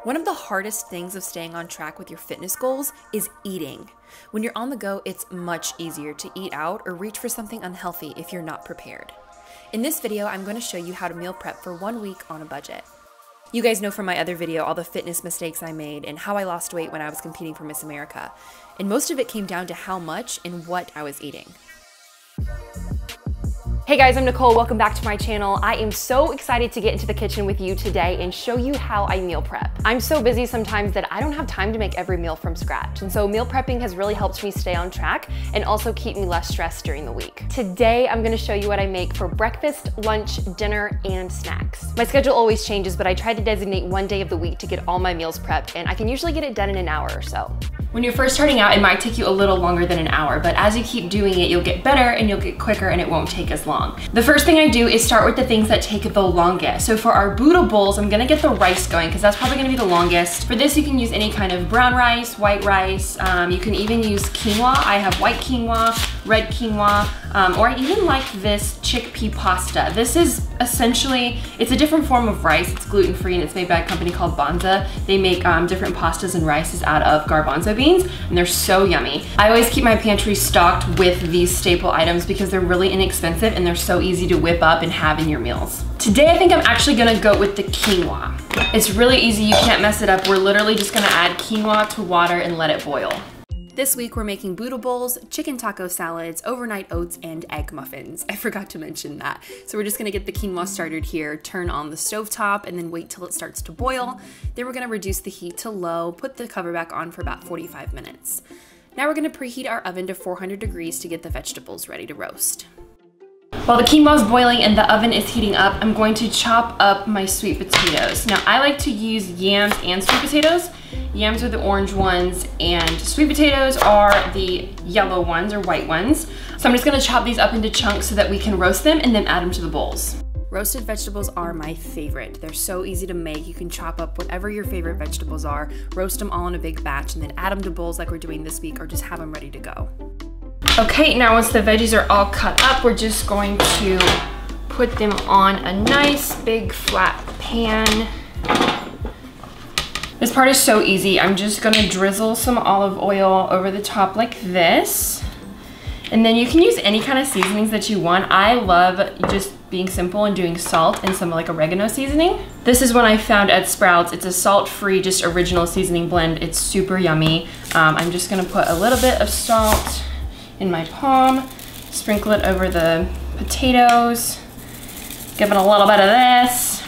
One of the hardest things of staying on track with your fitness goals is eating. When you're on the go, it's much easier to eat out or reach for something unhealthy if you're not prepared. In this video, I'm going to show you how to meal prep for 1 week on a budget. You guys know from my other video all the fitness mistakes I made and how I lost weight when I was competing for Miss America. And most of it came down to how much and what I was eating. Hey guys, I'm Nicole. Welcome back to my channel. I am so excited to get into the kitchen with you today and show you how I meal prep. I'm so busy sometimes that I don't have time to make every meal from scratch. And so meal prepping has really helped me stay on track and also keep me less stressed during the week. Today, I'm gonna show you what I make for breakfast, lunch, dinner, and snacks. My schedule always changes, but I try to designate one day of the week to get all my meals prepped, and I can usually get it done in an hour or so. When you're first starting out, it might take you a little longer than an hour, but as you keep doing it, you'll get better and you'll get quicker and it won't take as long. The first thing I do is start with the things that take the longest. So for our Buddha bowls, I'm gonna get the rice going because that's probably gonna be the longest. For this, you can use any kind of brown rice, white rice. You can even use quinoa. I have white quinoa, red quinoa, or I even like this chickpea pasta. This is essentially, it's a different form of rice. It's gluten-free and it's made by a company called Banza. They make different pastas and rices out of garbanzo beans, and they're so yummy. I always keep my pantry stocked with these staple items because they're really inexpensive and they're so easy to whip up and have in your meals. Today, I think I'm actually gonna go with the quinoa. It's really easy, you can't mess it up. We're literally just gonna add quinoa to water and let it boil. This week, we're making Buddha bowls, chicken taco salads, overnight oats, and egg muffins. I forgot to mention that. So we're just gonna get the quinoa started here, turn on the stovetop, and then wait till it starts to boil. Then we're gonna reduce the heat to low, put the cover back on for about 45 minutes. Now we're gonna preheat our oven to 400 degrees to get the vegetables ready to roast. While the quinoa is boiling and the oven is heating up, I'm going to chop up my sweet potatoes. Now, I like to use yams and sweet potatoes. Yams are the orange ones and sweet potatoes are the yellow ones or white ones. So I'm just gonna chop these up into chunks so that we can roast them and then add them to the bowls. Roasted vegetables are my favorite. They're so easy to make. You can chop up whatever your favorite vegetables are, roast them all in a big batch, and then add them to bowls like we're doing this week or just have them ready to go. Okay, now once the veggies are all cut up, we're just going to put them on a nice big flat pan. This part is so easy. I'm just gonna drizzle some olive oil over the top like this. And then you can use any kind of seasonings that you want. I love just being simple and doing salt and some like oregano seasoning. This is one I found at Sprouts. It's a salt-free, just original seasoning blend. It's super yummy. I'm just gonna put a little bit of salt in my palm, sprinkle it over the potatoes, give it a little bit of this,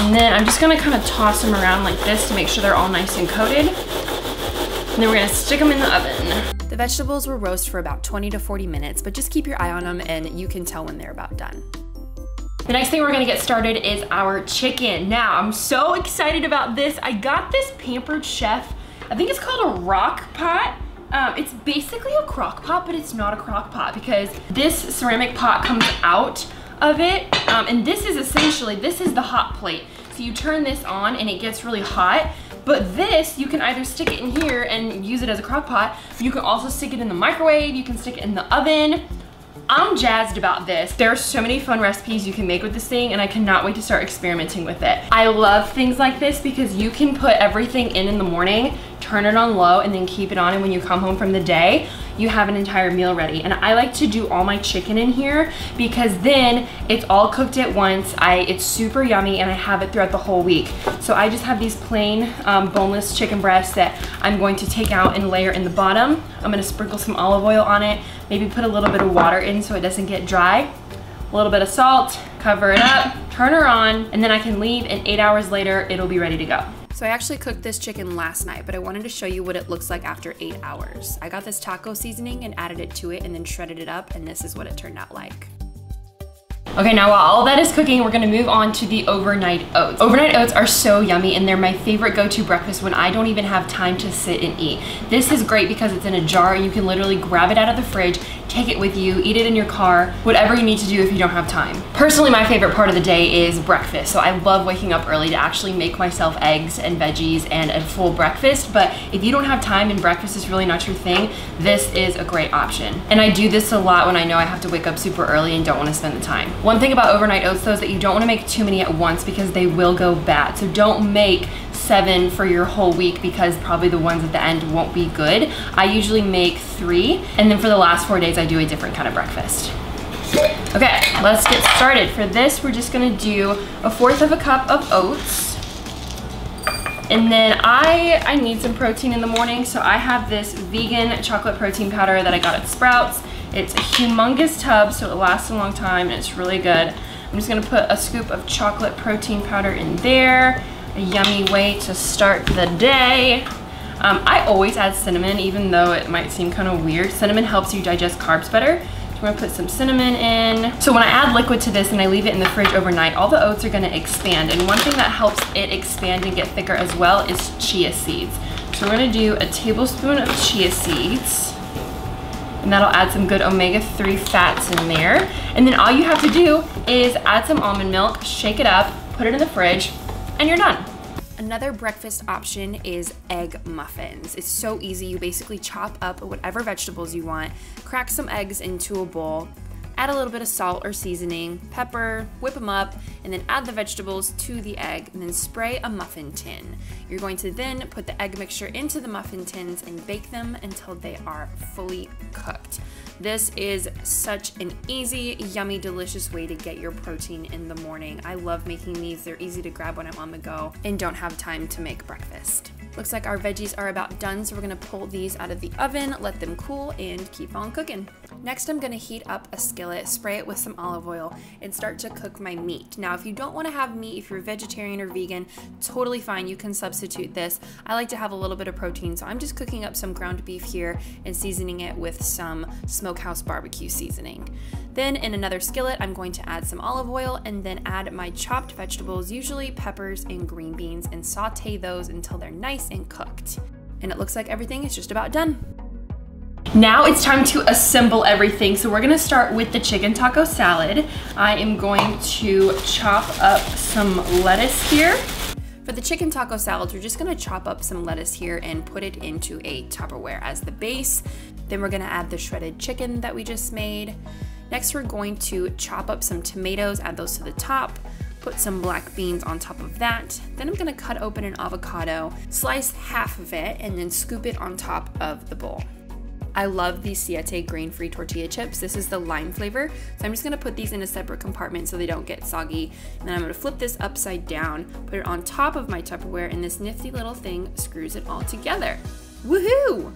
and then I'm just gonna kind of toss them around like this to make sure they're all nice and coated. And then we're gonna stick them in the oven. The vegetables will roast for about 20 to 40 minutes, but just keep your eye on them and you can tell when they're about done. The next thing we're gonna get started is our chicken. Now, I'm so excited about this. I got this Pampered Chef, I think it's called a rock pot. It's basically a crock pot, but it's not a crock pot because this ceramic pot comes out of it. And this is essentially, this is the hot plate. So you turn this on and it gets really hot. But this, you can either stick it in here and use it as a crock pot. You can also stick it in the microwave. You can stick it in the oven. I'm jazzed about this. There are so many fun recipes you can make with this thing and I cannot wait to start experimenting with it. I love things like this because you can put everything in the morning, turn it on low, and then keep it on, and when you come home from the day, you have an entire meal ready. And I like to do all my chicken in here because then it's all cooked at once. It's super yummy and I have it throughout the whole week. So I just have these plain boneless chicken breasts that I'm going to take out and layer in the bottom. I'm gonna sprinkle some olive oil on it, maybe put a little bit of water in so it doesn't get dry, a little bit of salt, cover it up, turn her on, and then I can leave, and 8 hours later, it'll be ready to go. So I actually cooked this chicken last night, but I wanted to show you what it looks like after 8 hours. I got this taco seasoning and added it to it and then shredded it up, and this is what it turned out like. Okay, now while all that is cooking, we're gonna move on to the overnight oats. Overnight oats are so yummy and they're my favorite go-to breakfast when I don't even have time to sit and eat. This is great because it's in a jar and you can literally grab it out of the fridge, take it with you, eat it in your car, whatever you need to do if you don't have time. Personally, my favorite part of the day is breakfast. So I love waking up early to actually make myself eggs and veggies and a full breakfast. But if you don't have time and breakfast is really not your thing, this is a great option. And I do this a lot when I know I have to wake up super early and don't want to spend the time. One thing about overnight oats though is that you don't want to make too many at once because they will go bad. So don't make 7 for your whole week because probably the ones at the end won't be good. I usually make 3, and then for the last 4 days I do a different kind of breakfast. Okay, let's get started. For this, we're just gonna do 1/4 of a cup of oats. And then I need some protein in the morning, so I have this vegan chocolate protein powder that I got at Sprouts. It's a humongous tub, so it lasts a long time and it's really good. I'm just gonna put a scoop of chocolate protein powder in there. A yummy way to start the day. I always add cinnamon, even though it might seem kind of weird. Cinnamon helps you digest carbs better. So we're gonna put some cinnamon in. So when I add liquid to this and I leave it in the fridge overnight, all the oats are gonna expand. And one thing that helps it expand and get thicker as well is chia seeds. So we're gonna do a tablespoon of chia seeds. And that'll add some good omega-3 fats in there. And then all you have to do is add some almond milk, shake it up, put it in the fridge, and you're done. Another breakfast option is egg muffins. It's so easy. You basically chop up whatever vegetables you want, crack some eggs into a bowl, add a little bit of salt or seasoning, pepper, whip them up, and then add the vegetables to the egg, and then spray a muffin tin. You're going to then put the egg mixture into the muffin tins and bake them until they are fully cooked. This is such an easy, yummy, delicious way to get your protein in the morning. I love making these. They're easy to grab when I'm on the go and don't have time to make breakfast. Looks like our veggies are about done, so we're gonna pull these out of the oven, let them cool, and keep on cooking. Next, I'm gonna heat up a skillet, spray it with some olive oil, and start to cook my meat. Now, if you don't wanna have meat, if you're vegetarian or vegan, totally fine, you can substitute this. I like to have a little bit of protein, so I'm just cooking up some ground beef here and seasoning it with some smokehouse barbecue seasoning. Then in another skillet, I'm going to add some olive oil and then add my chopped vegetables, usually peppers and green beans, and saute those until they're nice and cooked. And it looks like everything is just about done. Now it's time to assemble everything. So we're gonna start with the chicken taco salad. I am going to chop up some lettuce here. For the chicken taco salad, we're just gonna chop up some lettuce here and put it into a Tupperware as the base. Then we're gonna add the shredded chicken that we just made. Next, we're going to chop up some tomatoes, add those to the top, put some black beans on top of that. Then I'm gonna cut open an avocado, slice half of it, and then scoop it on top of the bowl. I love these seeeee grain-free tortilla chips. This is the lime flavor. So I'm just gonna put these in a separate compartment so they don't get soggy. And then I'm gonna flip this upside down, put it on top of my Tupperware, and this nifty little thing screws it all together. Woohoo!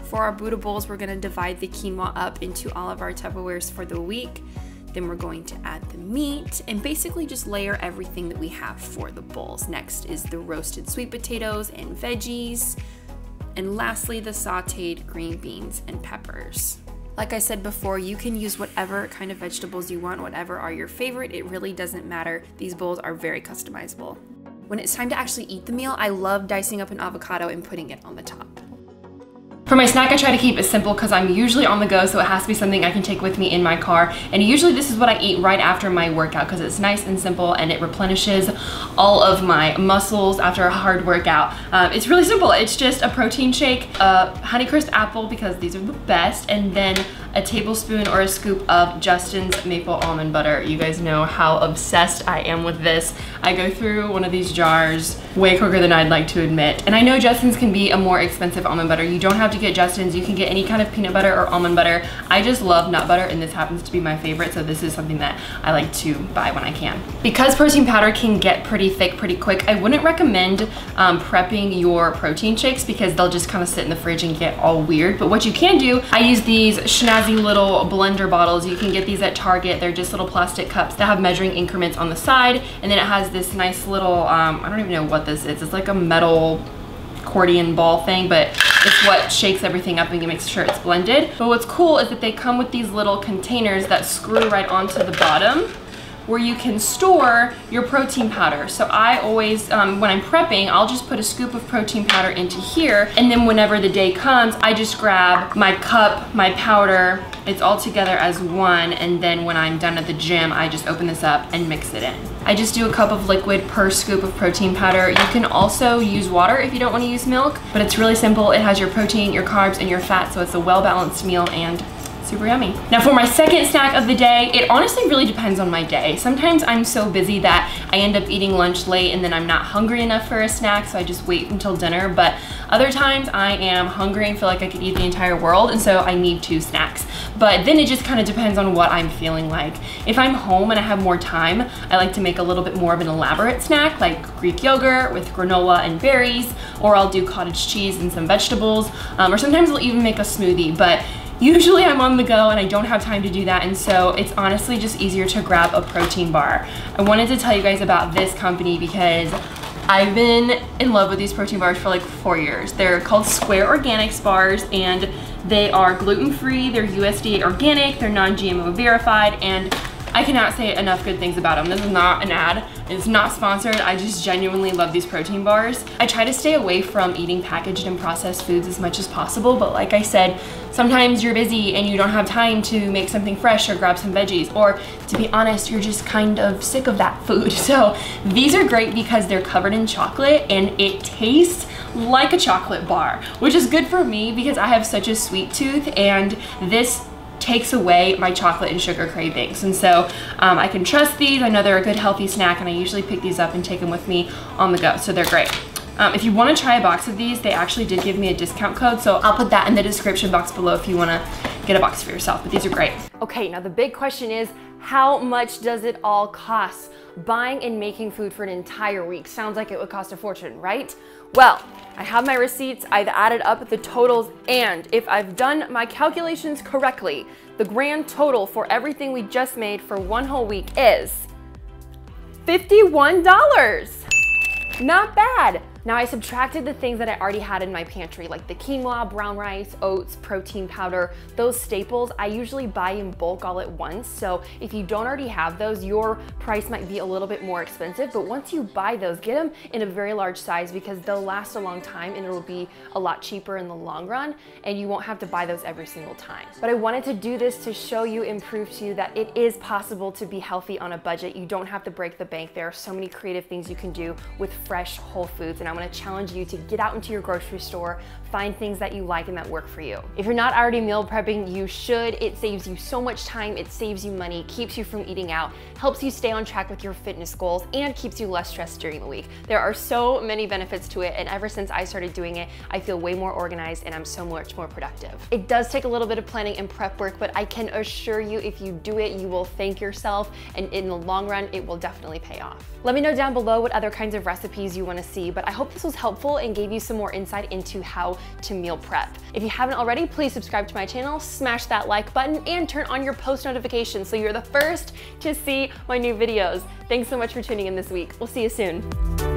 For our Buddha bowls, we're gonna divide the quinoa up into all of our Tupperwares for the week. Then we're going to add the meat and basically just layer everything that we have for the bowls. Next is the roasted sweet potatoes and veggies. And lastly, the sauteed green beans and peppers. Like I said before, you can use whatever kind of vegetables you want, whatever are your favorite. It really doesn't matter. These bowls are very customizable. When it's time to actually eat the meal, I love dicing up an avocado and putting it on the top. For my snack, I try to keep it simple because I'm usually on the go, so it has to be something I can take with me in my car. And usually this is what I eat right after my workout because it's nice and simple and it replenishes all of my muscles after a hard workout. It's really simple. It's just a protein shake, a Honeycrisp apple because these are the best, and then a tablespoon or a scoop of Justin's maple almond butter. You guys know how obsessed I am with this. I go through one of these jars way quicker than I'd like to admit. And I know Justin's can be a more expensive almond butter. You don't have to get Justin's, you can get any kind of peanut butter or almond butter. I just love nut butter and this happens to be my favorite, so this is something that I like to buy when I can. Because protein powder can get pretty thick pretty quick, I wouldn't recommend prepping your protein shakes because they'll just kind of sit in the fridge and get all weird. But what you can do, I use these snazzy little blender bottles. You can get these at Target. They're just little plastic cups that have measuring increments on the side, and then it has this nice little, I don't even know what this is. It's like a metal accordion ball thing, but it's what shakes everything up and makes sure it's blended. But what's cool is that they come with these little containers that screw right onto the bottom where you can store your protein powder. So I always, when I'm prepping, I'll just put a scoop of protein powder into here, and then whenever the day comes, I just grab my cup, my powder, it's all together as one, and then when I'm done at the gym, I just open this up and mix it in. I just do a cup of liquid per scoop of protein powder. You can also use water if you don't want to use milk, but it's really simple. It has your protein, your carbs, and your fat, so it's a well-balanced meal and super yummy. Now for my second snack of the day, it honestly really depends on my day. Sometimes I'm so busy that I end up eating lunch late and then I'm not hungry enough for a snack, so I just wait until dinner. But other times I am hungry and feel like I could eat the entire world, and so I need 2 snacks. But then it just kind of depends on what I'm feeling like. If I'm home and I have more time, I like to make a little bit more of an elaborate snack, like Greek yogurt with granola and berries, or I'll do cottage cheese and some vegetables, or sometimes I'll even make a smoothie. But usually I'm on the go and I don't have time to do that, and so it's honestly just easier to grab a protein bar. I wanted to tell you guys about this company because I've been in love with these protein bars for like 4 years. They're called Square Organics bars, and they are gluten-free, they're USDA organic, they're non-GMO verified, and I cannot say enough good things about them. This is not an ad, it's not sponsored. I just genuinely love these protein bars. I try to stay away from eating packaged and processed foods as much as possible, but like I said, sometimes you're busy and you don't have time to make something fresh or grab some veggies, or to be honest, you're just kind of sick of that food. So these are great because they're covered in chocolate and it tastes like a chocolate bar, which is good for me because I have such a sweet tooth, and this takes away my chocolate and sugar cravings. And so I can trust these. I know they're a good healthy snack, and I usually pick these up and take them with me on the go, so they're great. If you want to try a box of these, they actually did give me a discount code, so I'll put that in the description box below if you want to get a box for yourself, but these are great. Okay, now the big question is, how much does it all cost? Buying and making food for an entire week sounds like it would cost a fortune, right? Well, I have my receipts, I've added up the totals, and if I've done my calculations correctly, the grand total for everything we just made for one whole week is $51. Not bad. Now I subtracted the things that I already had in my pantry, like the quinoa, brown rice, oats, protein powder, those staples. I usually buy in bulk all at once, so if you don't already have those, your price might be a little bit more expensive, but once you buy those, get them in a very large size because they'll last a long time and it'll be a lot cheaper in the long run, and you won't have to buy those every single time. But I wanted to do this to show you and prove to you that it is possible to be healthy on a budget. You don't have to break the bank. There are so many creative things you can do with fresh whole foods, and I want to challenge you to get out into your grocery store, find things that you like and that work for you. If you're not already meal prepping, you should. It saves you so much time, it saves you money, keeps you from eating out, helps you stay on track with your fitness goals, and keeps you less stressed during the week. There are so many benefits to it, and ever since I started doing it, I feel way more organized and I'm so much more productive. It does take a little bit of planning and prep work, but I can assure you if you do it, you will thank yourself, and in the long run, it will definitely pay off. Let me know down below what other kinds of recipes you want to see, but I hope this was helpful and gave you some more insight into how to meal prep. If you haven't already, please subscribe to my channel, smash that like button, and turn on your post notifications so you're the first to see my new videos. Thanks so much for tuning in this week. We'll see you soon.